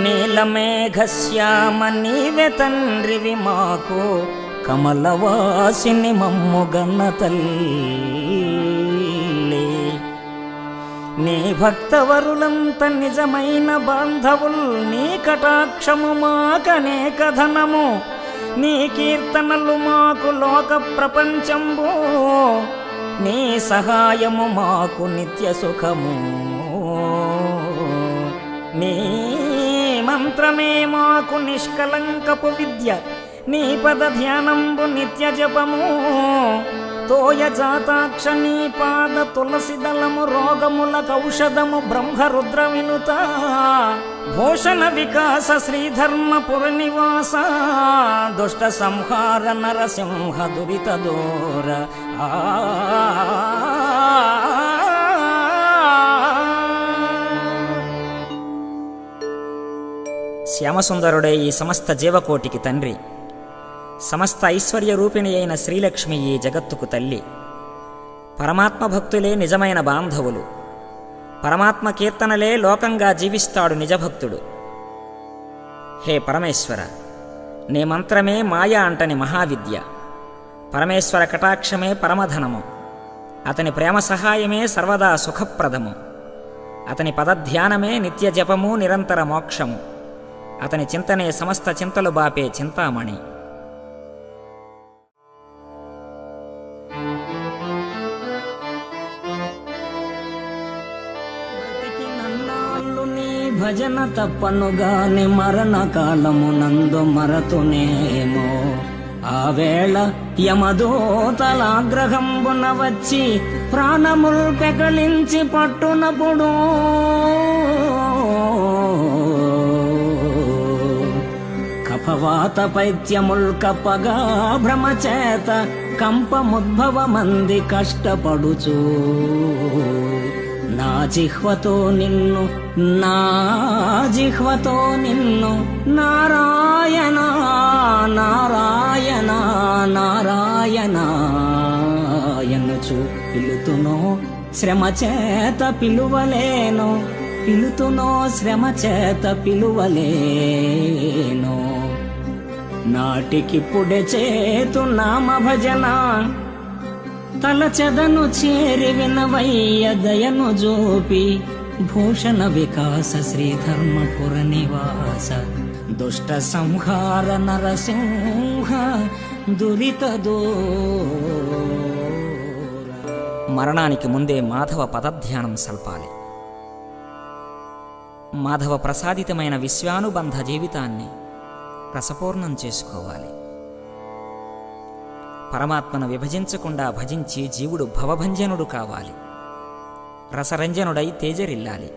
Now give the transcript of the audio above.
నీలమేఘశ్యామ నీవే తండ్రివి మాకు, కమలవాసిని మమ్ముగన్న తల్లి. నీ భక్తవరులంత నిజమైన బాంధవుల్, నీ కటాక్షము మాకనేక ధనము, నీ కీర్తనలు మాకు లోక ప్రపంచంబు, నీ సహాయము మాకు నిత్య సుఖము. నీ మంత్రమే మాకు నిష్కలంకపు విద్య, నీ పద ధ్యానంబు నిత్య జపము. తోయ జాతాక్ష నీ పాద తులసి దళము, రోగములకు ఔషధము బ్రహ్మరుద్ర వినుత. భూషణ వికాస శ్రీధర్మపుర నివాస, దుష్ట సంహార నరసింహ దురిత దూర. శ్యామసుందరుడే ఈ సమస్త జీవకోటికి తండ్రి, సమస్త ఐశ్వర్య రూపిణి అయిన శ్రీలక్ష్మి ఈ జగత్తుకు తల్లి. పరమాత్మ భక్తులే నిజమైన బాంధవులు, పరమాత్మ కీర్తనలే లోకంగా జీవిస్తాడు నిజభక్తుడు. హే పరమేశ్వర, నీ మంత్రమే మాయా అంటని మహావిద్య, పరమేశ్వర కటాక్షమే పరమధనము, అతని ప్రేమ సహాయమే సర్వదా సుఖప్రదము, అతని పదధ్యానమే నిత్య జపము నిరంతర మోక్షము, అతని చింతనే సమస్త చింతలు బాపే చింతామణి. భజన తప్పనుగాని మరణకాలము నందు మరతునేమో, ఆ వేళ యమదూతలాగ్రహంబున వచ్చి ప్రాణముల్ పెకలించి పట్టునప్పుడు, కఫవాత పైత్యముల్ కప్పగా భ్రమచేత కంపముద్భవమంది కష్టపడుచు. నా జిహ్వతో నిన్ను నారాయణ నారాయణ నారాయణ ఎనుచు పిలుతునో శ్రమ చేత పిలువలేను, పిలుతునో శ్రమ చేత పిలువలేను. నాటికిప్పుడే చేతు నామ భజన, తలచెదను చేరి వినవయ్య దయను జోపి. భూషణ వికాస శ్రీధర్మపుర నివాస, దుష్ట సంహార నరసింహ దురిత దూర. మరణానికి ముందే మాధవ పదధ్యానం సల్పాలి. మాధవ ప్రసాదితమైన విశ్వానుబంధ జీవితాన్ని రసపూర్ణం చేసుకోవాలి. పరమాత్మను విభజించకుండా భజించి జీవుడు భవభంజనుడు కావాలి, రసరంజనుడై తేజరిల్లాలి.